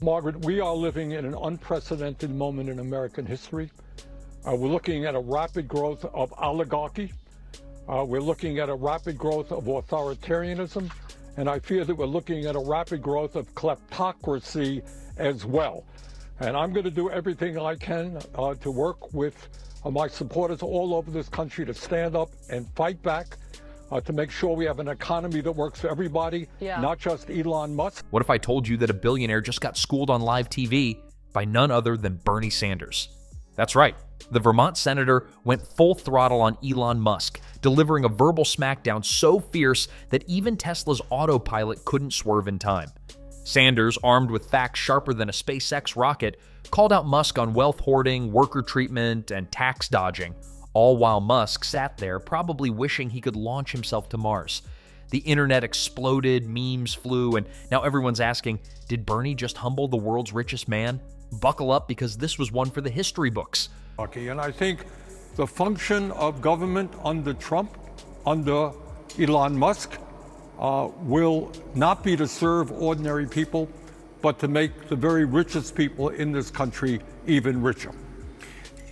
Margaret, we are living in an unprecedented moment in American history. We're looking at a rapid growth of oligarchy. We're looking at a rapid growth of authoritarianism. And I fear that we're looking at a rapid growth of kleptocracy as well. And I'm going to do everything I can to work with my supporters all over this country to stand up and fight back, to make sure we have an economy that works for everybody, not just Elon Musk. What if I told you that a billionaire just got schooled on live TV by none other than Bernie Sanders? That's right. The Vermont senator went full throttle on Elon Musk, delivering a verbal smackdown so fierce that even Tesla's autopilot couldn't swerve in time. Sanders, armed with facts sharper than a SpaceX rocket, called out Musk on wealth hoarding, worker treatment, and tax dodging, all while Musk sat there probably wishing he could launch himself to Mars. The internet exploded, memes flew, and now everyone's asking, did Bernie just humble the world's richest man? Buckle up, because this was one for the history books. And I think the function of government under Trump, under Elon Musk, will not be to serve ordinary people, but to make the very richest people in this country even richer.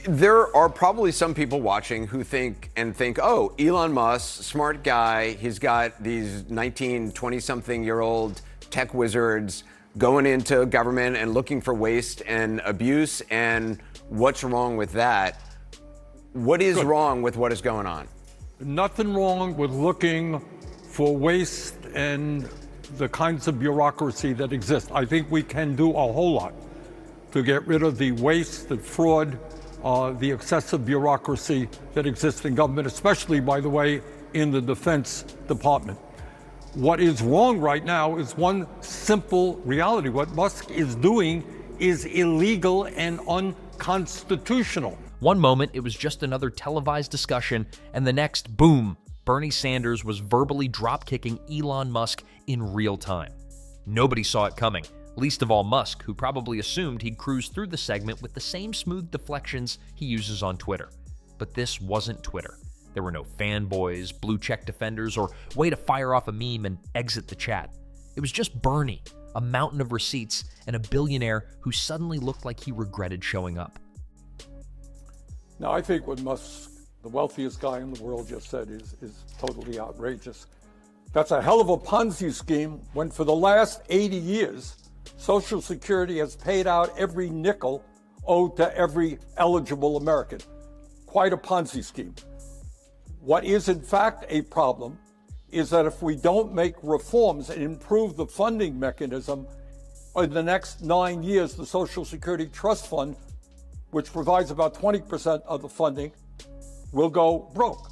There are probably some people watching who think, oh, Elon Musk, smart guy, he's got these 20-something-year-old tech wizards going into government and looking for waste and abuse, and what's wrong with that? What is wrong with what is going on? Nothing wrong with looking for waste and the kinds of bureaucracy that exist. I think we can do a whole lot to get rid of the waste, the fraud, the excessive bureaucracy that exists in government, especially, by the way, in the Defense Department. What is wrong right now is one simple reality. What Musk is doing is illegal and unconstitutional. One moment, it was just another televised discussion, and the next, boom, Bernie Sanders was verbally drop-kicking Elon Musk in real time. Nobody saw it coming, least of all Musk, who probably assumed he'd cruise through the segment with the same smooth deflections he uses on Twitter. But this wasn't Twitter. There were no fanboys, blue-check defenders, or way to fire off a meme and exit the chat. It was just Bernie, a mountain of receipts, and a billionaire who suddenly looked like he regretted showing up. Now, I think what Musk, the wealthiest guy in the world, just said is totally outrageous. That's a hell of a Ponzi scheme when for the last 80 years, Social Security has paid out every nickel owed to every eligible American. Quite a Ponzi scheme. What is in fact a problem is that if we don't make reforms and improve the funding mechanism, in the next 9 years, the Social Security Trust Fund, which provides about 20% of the funding, will go broke.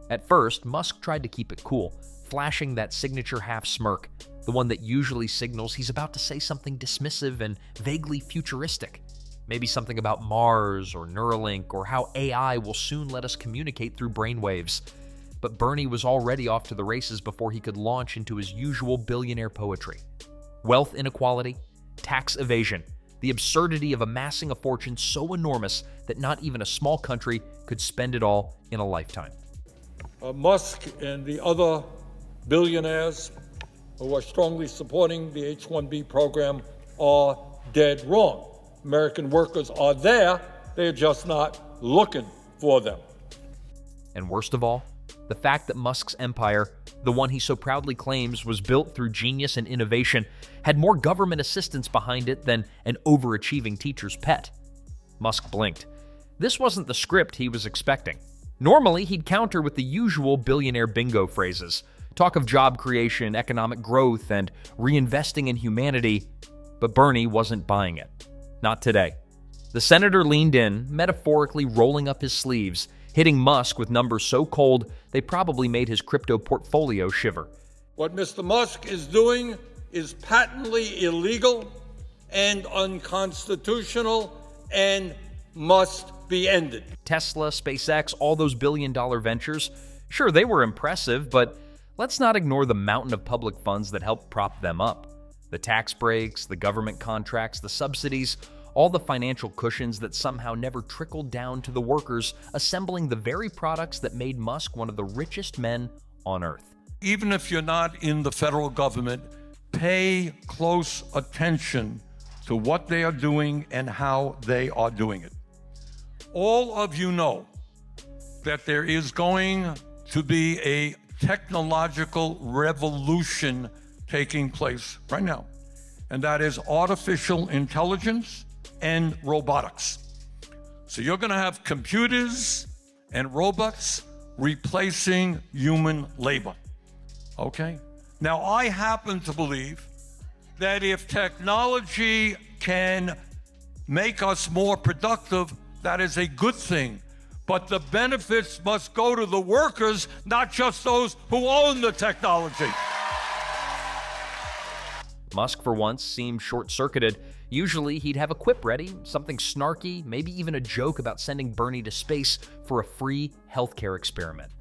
At first, Musk tried to keep it cool, flashing that signature half smirk, the one that usually signals he's about to say something dismissive and vaguely futuristic. Maybe something about Mars or Neuralink or how AI will soon let us communicate through brainwaves. But Bernie was already off to the races before he could launch into his usual billionaire poetry. Wealth inequality, tax evasion, the absurdity of amassing a fortune so enormous that not even a small country could spend it all in a lifetime. Musk and the other billionaires who are strongly supporting the H-1B program are dead wrong. American workers are there, they're just not looking for them. And worst of all, the fact that Musk's empire, the one he so proudly claims was built through genius and innovation, had more government assistance behind it than an overachieving teacher's pet. Musk blinked. This wasn't the script he was expecting. Normally, he'd counter with the usual billionaire bingo phrases, talk of job creation, economic growth, and reinvesting in humanity, but Bernie wasn't buying it. Not today. The senator leaned in, metaphorically rolling up his sleeves, hitting Musk with numbers so cold they probably made his crypto portfolio shiver. What Mr. Musk is doing is patently illegal and unconstitutional and must be ended. Tesla, SpaceX, all those billion-dollar ventures, sure, they were impressive, but let's not ignore the mountain of public funds that helped prop them up. The tax breaks, the government contracts, the subsidies, all the financial cushions that somehow never trickled down to the workers assembling the very products that made Musk one of the richest men on Earth. Even if you're not in the federal government, pay close attention to what they are doing and how they are doing it. All of you know that there is going to be a technological revolution taking place right now, and that is artificial intelligence and robotics. So you're going to have computers and robots replacing human labor, okay? Now, I happen to believe that if technology can make us more productive, that is a good thing. But the benefits must go to the workers, not just those who own the technology. Musk, for once, seemed short-circuited. Usually, he'd have a quip ready, something snarky, maybe even a joke about sending Bernie to space for a free healthcare experiment.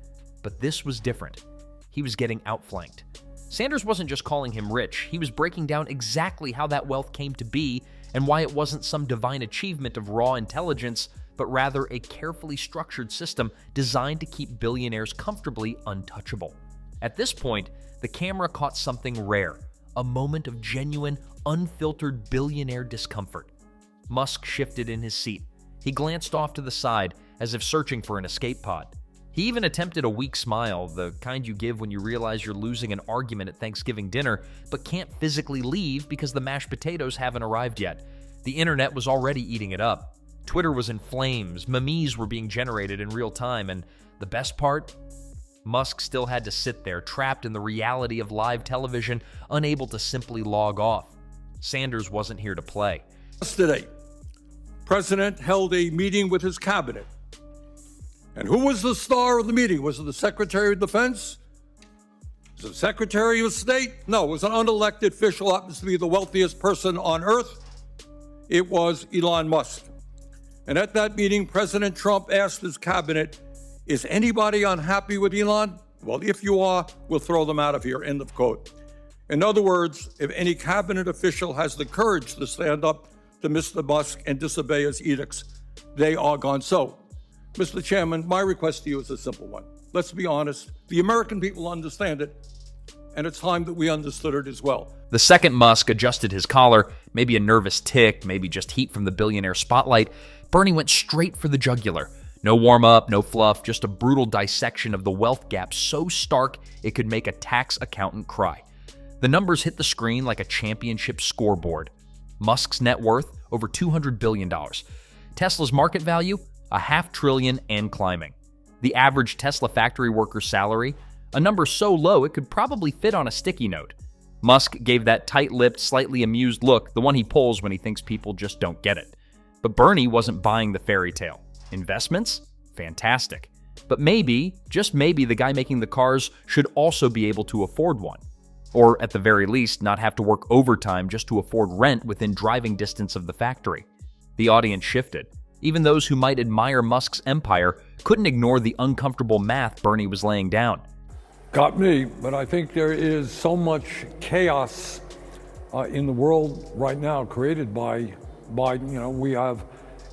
But this was different. He was getting outflanked. Sanders wasn't just calling him rich, he was breaking down exactly how that wealth came to be and why it wasn't some divine achievement of raw intelligence, but rather a carefully structured system designed to keep billionaires comfortably untouchable. At this point, the camera caught something rare, a moment of genuine, unfiltered billionaire discomfort. Musk shifted in his seat. He glanced off to the side, as if searching for an escape pod. He even attempted a weak smile, the kind you give when you realize you're losing an argument at Thanksgiving dinner, but can't physically leave because the mashed potatoes haven't arrived yet. The internet was already eating it up. Twitter was in flames, memes were being generated in real time, and the best part? Musk still had to sit there, trapped in the reality of live television, unable to simply log off. Sanders wasn't here to play. Yesterday, the president held a meeting with his cabinet. And who was the star of the meeting? Was it the Secretary of Defense? Was it the Secretary of State? No, it was an unelected official, happens to be the wealthiest person on earth. It was Elon Musk. And at that meeting, President Trump asked his cabinet, is anybody unhappy with Elon? Well, if you are, we'll throw them out of here, end of quote. In other words, if any cabinet official has the courage to stand up to Mr. Musk and disobey his edicts, they are gone. So, Mr. Chairman, my request to you is a simple one. Let's be honest. The American people understand it, and it's time that we understood it as well. The second Musk adjusted his collar, maybe a nervous tick, maybe just heat from the billionaire spotlight, Bernie went straight for the jugular. No warm-up, no fluff, just a brutal dissection of the wealth gap so stark it could make a tax accountant cry. The numbers hit the screen like a championship scoreboard. Musk's net worth, over $200 billion. Tesla's market value, $500 billion and climbing. The average Tesla factory worker's salary, a number so low it could probably fit on a sticky note. Musk gave that tight-lipped, slightly amused look, the one he pulls when he thinks people just don't get it. But Bernie wasn't buying the fairy tale. Investments? Fantastic. But maybe, just maybe, the guy making the cars should also be able to afford one. Or, at the very least, not have to work overtime just to afford rent within driving distance of the factory. The audience shifted. Even those who might admire Musk's empire couldn't ignore the uncomfortable math Bernie was laying down. Got me, but I think there is so much chaos in the world right now created by we have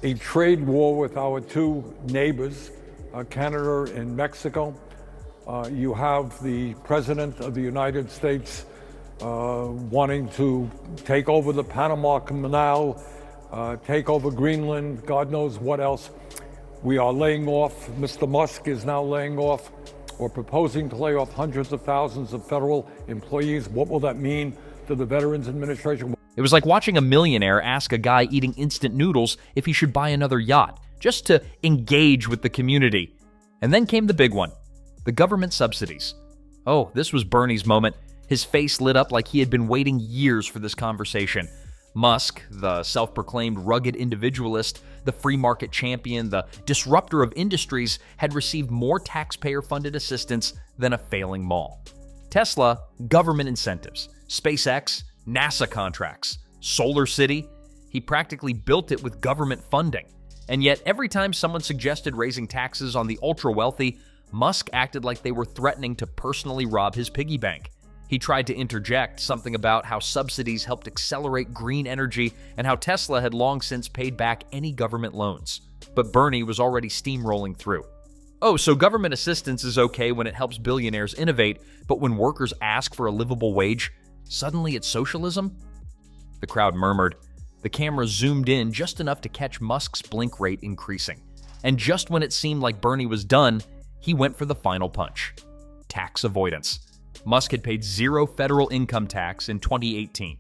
a trade war with our two neighbors, Canada and Mexico. You have the President of the United States wanting to take over the Panama Canal, take over Greenland, God knows what else. We are laying off, Mr. Musk is now laying off or proposing to lay off hundreds of thousands of federal employees. What will that mean to the Veterans Administration? It was like watching a millionaire ask a guy eating instant noodles if he should buy another yacht, just to engage with the community. And then came the big one, the government subsidies. Oh, this was Bernie's moment. His face lit up like he had been waiting years for this conversation. Musk, the self-proclaimed rugged individualist, the free market champion, the disruptor of industries, had received more taxpayer-funded assistance than a failing mall. Tesla, government incentives. SpaceX, NASA contracts. Solar City, he practically built it with government funding. And yet, every time someone suggested raising taxes on the ultra-wealthy, Musk acted like they were threatening to personally rob his piggy bank. He tried to interject something about how subsidies helped accelerate green energy and how Tesla had long since paid back any government loans. But Bernie was already steamrolling through. Oh, so government assistance is okay when it helps billionaires innovate, but when workers ask for a livable wage, suddenly it's socialism? The crowd murmured. The camera zoomed in just enough to catch Musk's blink rate increasing. And just when it seemed like Bernie was done, he went for the final punch. Tax avoidance. Musk had paid zero federal income tax in 2018.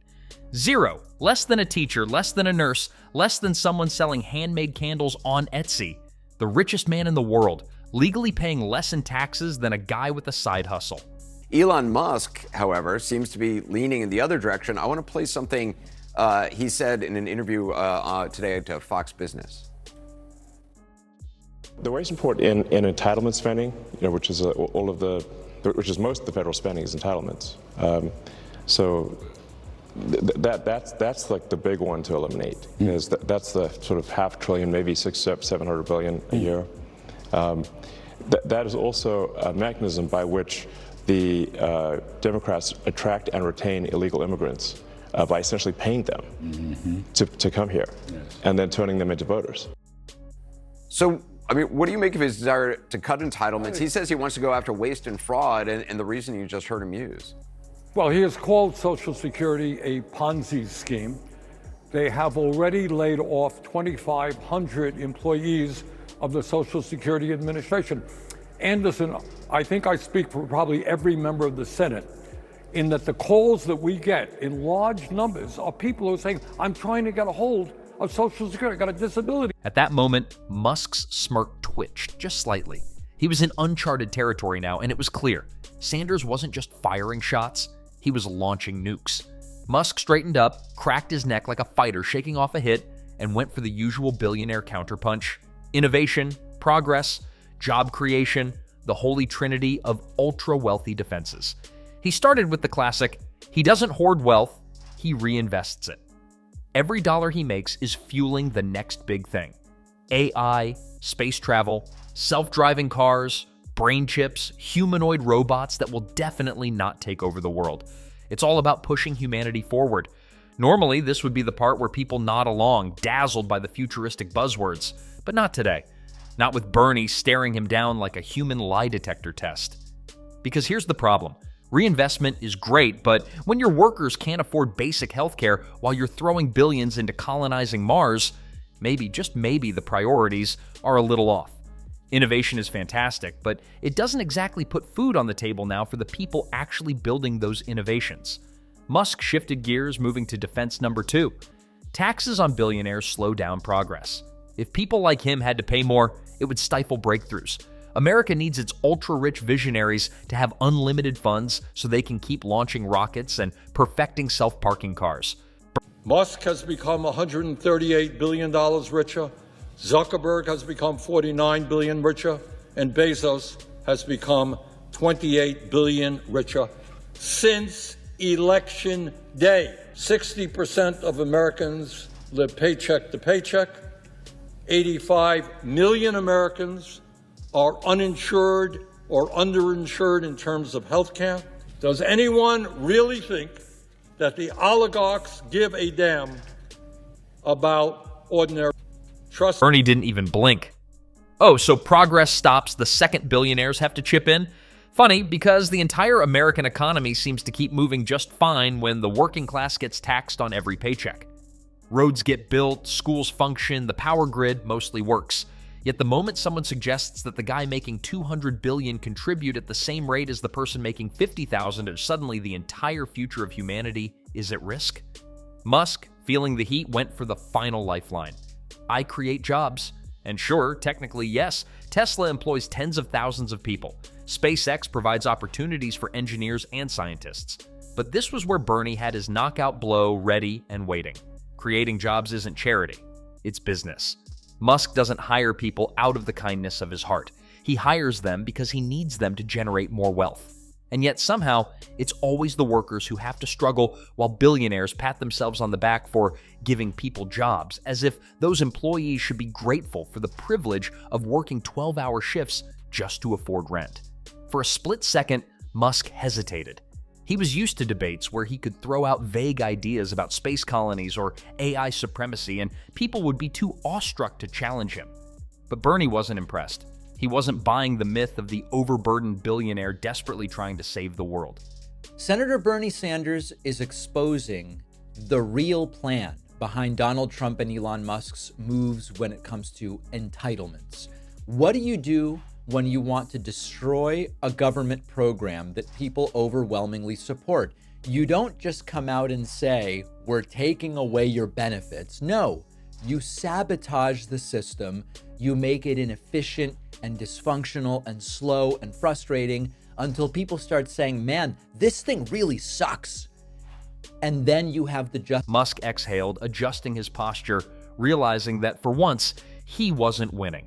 Zero. Less than a teacher, less than a nurse, less than someone selling handmade candles on Etsy. The richest man in the world, legally paying less in taxes than a guy with a side hustle. Elon Musk, however, seems to be leaning in the other direction. I want to play something he said in an interview today to Fox Business. The waste report in entitlement spending, which is which is most of the federal spending is entitlements. So that's like the big one to eliminate. Because that's the sort of $500 billion, maybe $700 billion a year. That is also a mechanism by which the Democrats attract and retain illegal immigrants by essentially paying them to come here and then turning them into voters. So, I mean, what do you make of his desire to cut entitlements? He says he wants to go after waste and fraud, and the reason you just heard him use. Well, he has called Social Security a Ponzi scheme. They have already laid off 2,500 employees of the Social Security Administration. Anderson, I think I speak for probably every member of the Senate, in that the calls that we get in large numbers are people who are saying, I'm trying to get a hold of Social Security, I got a disability. At that moment, Musk's smirk twitched just slightly. He was in uncharted territory now, and it was clear. Sanders wasn't just firing shots, he was launching nukes. Musk straightened up, cracked his neck like a fighter shaking off a hit, and went for the usual billionaire counterpunch. Innovation, progress, job creation, the holy trinity of ultra-wealthy defenses. He started with the classic, he doesn't hoard wealth, he reinvests it. Every dollar he makes is fueling the next big thing. AI, space travel, self-driving cars, brain chips, humanoid robots that will definitely not take over the world. It's all about pushing humanity forward. Normally, this would be the part where people nod along, dazzled by the futuristic buzzwords, but not today. Not with Bernie staring him down like a human lie detector test. Because here's the problem. Reinvestment is great, but when your workers can't afford basic healthcare while you're throwing billions into colonizing Mars, maybe, just maybe, the priorities are a little off. Innovation is fantastic, but it doesn't exactly put food on the table now for the people actually building those innovations. Musk shifted gears, moving to defense number 2. Taxes on billionaires slow down progress. If people like him had to pay more, it would stifle breakthroughs. America needs its ultra-rich visionaries to have unlimited funds so they can keep launching rockets and perfecting self-parking cars. Musk has become $138 billion richer, Zuckerberg has become $49 billion richer, and Bezos has become $28 billion richer since Election Day. 60% of Americans live paycheck to paycheck. 85 million Americans are uninsured or underinsured in terms of health care. Does anyone really think that the oligarchs give a damn about ordinary trust? Bernie didn't even blink. Oh, so progress stops the second billionaires have to chip in? Funny, because the entire American economy seems to keep moving just fine when the working class gets taxed on every paycheck. Roads get built, schools function, the power grid mostly works. Yet the moment someone suggests that the guy making $200 billion contribute at the same rate as the person making $50,000, suddenly the entire future of humanity is at risk. Musk, feeling the heat, went for the final lifeline. I create jobs. And sure, technically yes, Tesla employs tens of thousands of people. SpaceX provides opportunities for engineers and scientists. But this was where Bernie had his knockout blow ready and waiting. Creating jobs isn't charity, it's business. Musk doesn't hire people out of the kindness of his heart. He hires them because he needs them to generate more wealth. And yet somehow, it's always the workers who have to struggle while billionaires pat themselves on the back for giving people jobs, as if those employees should be grateful for the privilege of working 12-hour shifts just to afford rent. For a split second, Musk hesitated. He was used to debates where he could throw out vague ideas about space colonies or AI supremacy, and people would be too awestruck to challenge him. But Bernie wasn't impressed. He wasn't buying the myth of the overburdened billionaire desperately trying to save the world. Senator Bernie Sanders is exposing the real plan behind Donald Trump and Elon Musk's moves when it comes to entitlements. What do you do when you want to destroy a government program that people overwhelmingly support? You don't just come out and say, we're taking away your benefits. No, you sabotage the system. You make it inefficient and dysfunctional and slow and frustrating until people start saying, man, this thing really sucks. And then you have the Musk exhaled, adjusting his posture, realizing that for once, he wasn't winning.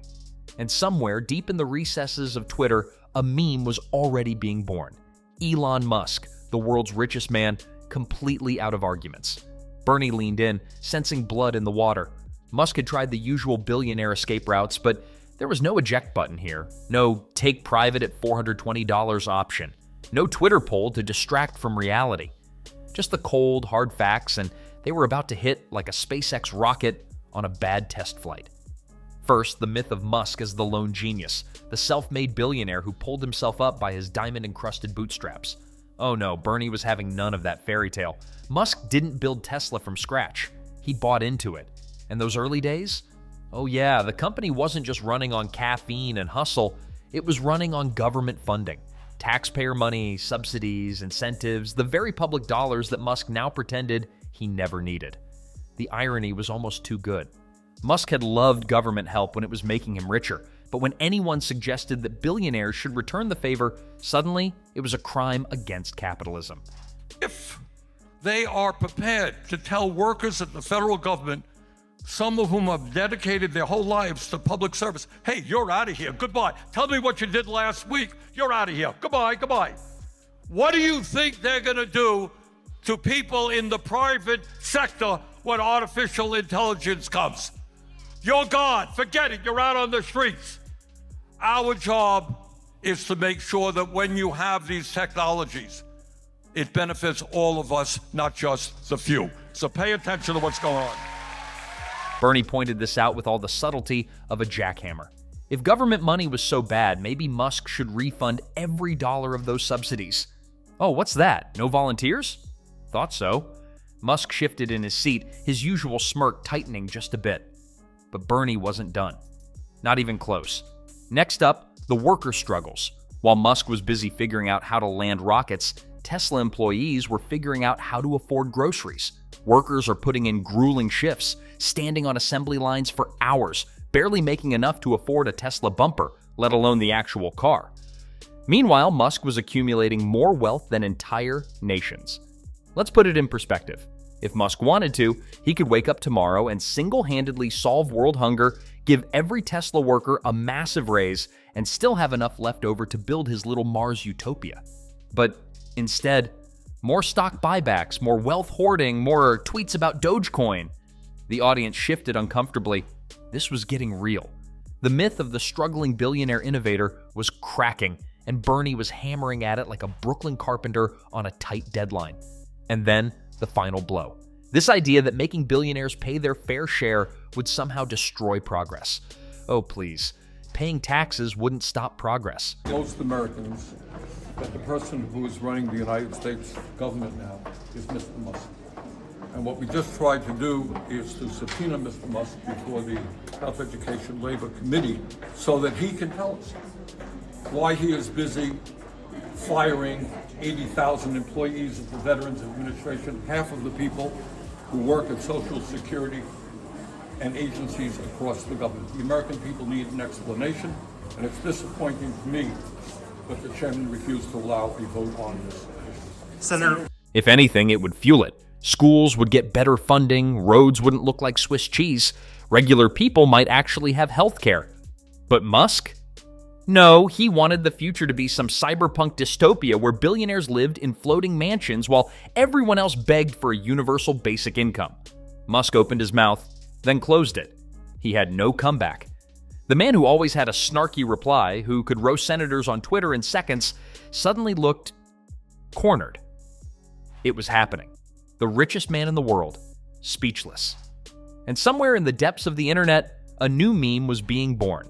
And somewhere deep in the recesses of Twitter, a meme was already being born. Elon Musk, the world's richest man, completely out of arguments. Bernie leaned in, sensing blood in the water. Musk had tried the usual billionaire escape routes, but there was no eject button here, no take private at $420 option, no Twitter poll to distract from reality. Just the cold, hard facts, and they were about to hit like a SpaceX rocket on a bad test flight. First, the myth of Musk as the lone genius, the self-made billionaire who pulled himself up by his diamond-encrusted bootstraps. Oh no, Bernie was having none of that fairy tale. Musk didn't build Tesla from scratch. He bought into it. And those early days? Oh yeah, the company wasn't just running on caffeine and hustle, it was running on government funding. Taxpayer money, subsidies, incentives, the very public dollars that Musk now pretended he never needed. The irony was almost too good. Musk had loved government help when it was making him richer, but when anyone suggested that billionaires should return the favor, suddenly it was a crime against capitalism. If they are prepared to tell workers at the federal government, some of whom have dedicated their whole lives to public service, hey, you're out of here, goodbye. Tell me what you did last week, you're out of here, goodbye, goodbye. What do you think they're gonna do to people in the private sector when artificial intelligence comes? You're gone, forget it, you're out on the streets. Our job is to make sure that when you have these technologies, it benefits all of us, not just the few. So pay attention to what's going on. Bernie pointed this out with all the subtlety of a jackhammer. If government money was so bad, maybe Musk should refund every dollar of those subsidies. Oh, what's that? No volunteers? Thought so. Musk shifted in his seat, his usual smirk tightening just a bit. But Bernie wasn't done. Not even close. Next up, the worker struggles. While Musk was busy figuring out how to land rockets, Tesla employees were figuring out how to afford groceries. Workers are putting in grueling shifts, standing on assembly lines for hours, barely making enough to afford a Tesla bumper, let alone the actual car. Meanwhile, Musk was accumulating more wealth than entire nations. Let's put it in perspective. If Musk wanted to, he could wake up tomorrow and single-handedly solve world hunger, give every Tesla worker a massive raise, and still have enough left over to build his little Mars utopia. But instead, more stock buybacks, more wealth hoarding, more tweets about Dogecoin. The audience shifted uncomfortably. This was getting real. The myth of the struggling billionaire innovator was cracking, and Bernie was hammering at it like a Brooklyn carpenter on a tight deadline. And then, the final blow. This idea that making billionaires pay their fair share would somehow destroy progress. Oh, please. Paying taxes wouldn't stop progress. Most Americans, that the person who is running the United States government now is Mr. Musk. And what we just tried to do is to subpoena Mr. Musk before the Health Education Labor Committee so that he can tell us why he is busy firing 80,000 employees of the Veterans Administration, half of the people who work at Social Security and agencies across the government. The American people need an explanation, and it's disappointing to me that the chairman refused to allow a vote on this issue. Senator, If anything, it would fuel it. Schools would get better funding, roads wouldn't look like Swiss cheese, regular people might actually have health care. But Musk? No, he wanted the future to be some cyberpunk dystopia where billionaires lived in floating mansions while everyone else begged for a universal basic income. Musk opened his mouth, then closed it. He had no comeback. The man who always had a snarky reply, who could roast senators on Twitter in seconds, suddenly looked cornered. It was happening. The richest man in the world, speechless. And somewhere in the depths of the internet, a new meme was being born.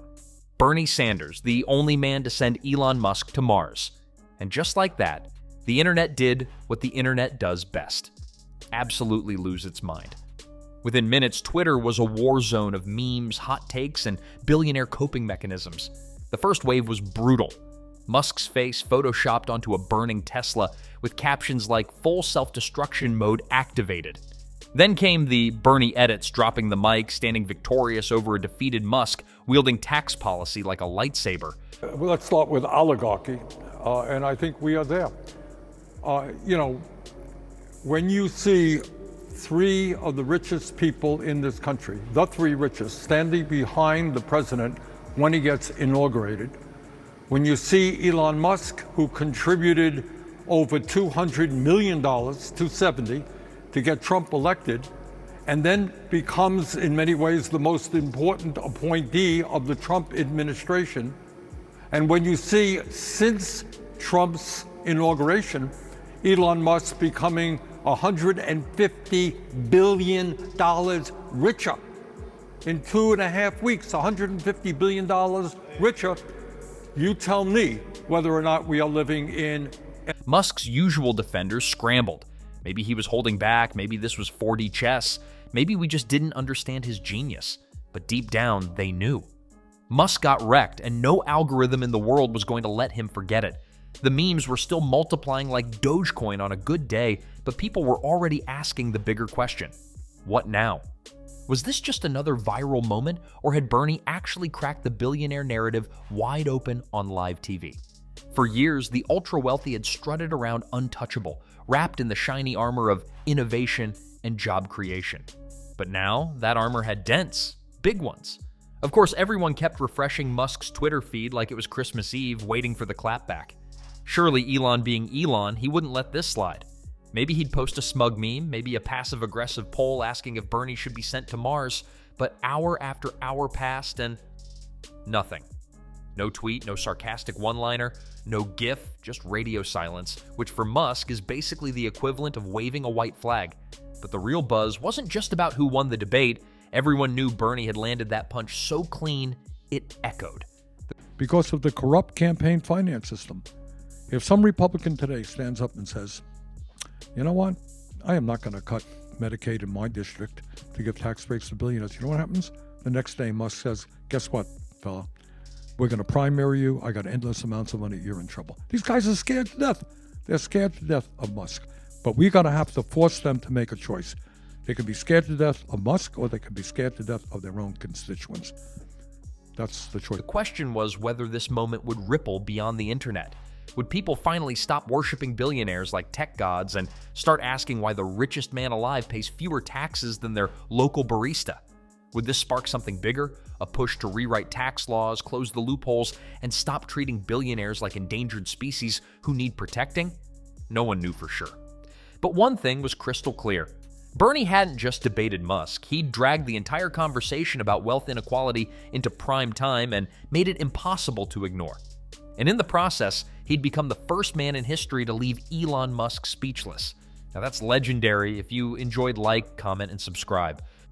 Bernie Sanders, the only man to send Elon Musk to Mars. And just like that, the internet did what the internet does best. Absolutely lose its mind. Within minutes, Twitter was a war zone of memes, hot takes, and billionaire coping mechanisms. The first wave was brutal. Musk's face photoshopped onto a burning Tesla with captions like "full self-destruction mode activated." Then came the Bernie edits, dropping the mic, standing victorious over a defeated Musk, wielding tax policy like a lightsaber. Well, let's start with oligarchy, and I think we are there. When you see three of the richest people in this country, the three richest, standing behind the president when he gets inaugurated, when you see Elon Musk, who contributed over $200 million, $270, to get Trump elected, and then becomes in many ways the most important appointee of the Trump administration. And when you see, since Trump's inauguration, Elon Musk becoming $150 billion richer in 2.5 weeks, $150 billion richer, you tell me whether or not we are living in... Musk's usual defenders scrambled. Maybe he was holding back, maybe this was 4D chess, maybe we just didn't understand his genius. But deep down, they knew. Musk got wrecked, and no algorithm in the world was going to let him forget it. The memes were still multiplying like Dogecoin on a good day, but people were already asking the bigger question: what now? Was this just another viral moment, or had Bernie actually cracked the billionaire narrative wide open on live TV? For years, the ultra-wealthy had strutted around untouchable, wrapped in the shiny armor of innovation and job creation. But now, that armor had dents, big ones. Of course, everyone kept refreshing Musk's Twitter feed like it was Christmas Eve, waiting for the clapback. Surely Elon being Elon, he wouldn't let this slide. Maybe he'd post a smug meme, maybe a passive-aggressive poll asking if Bernie should be sent to Mars, but hour after hour passed and nothing. No tweet, no sarcastic one-liner, no GIF, just radio silence, which for Musk is basically the equivalent of waving a white flag. But the real buzz wasn't just about who won the debate. Everyone knew Bernie had landed that punch so clean, it echoed. Because of the corrupt campaign finance system. If some Republican today stands up and says, you know what, I am not going to cut Medicaid in my district to give tax breaks to billionaires, you know what happens? The next day Musk says, guess what, fella? We're going to primary you. I got endless amounts of money. You're in trouble. These guys are scared to death. They're scared to death of Musk. But we're going to have to force them to make a choice. They can be scared to death of Musk, or they can be scared to death of their own constituents. That's the choice. The question was whether this moment would ripple beyond the internet. Would people finally stop worshiping billionaires like tech gods and start asking why the richest man alive pays fewer taxes than their local barista? Would this spark something bigger? A push to rewrite tax laws, close the loopholes, and stop treating billionaires like endangered species who need protecting? No one knew for sure. But one thing was crystal clear. Bernie hadn't just debated Musk. He'd dragged the entire conversation about wealth inequality into prime time and made it impossible to ignore. And in the process, he'd become the first man in history to leave Elon Musk speechless. Now that's legendary. If you enjoyed, like, comment, and subscribe.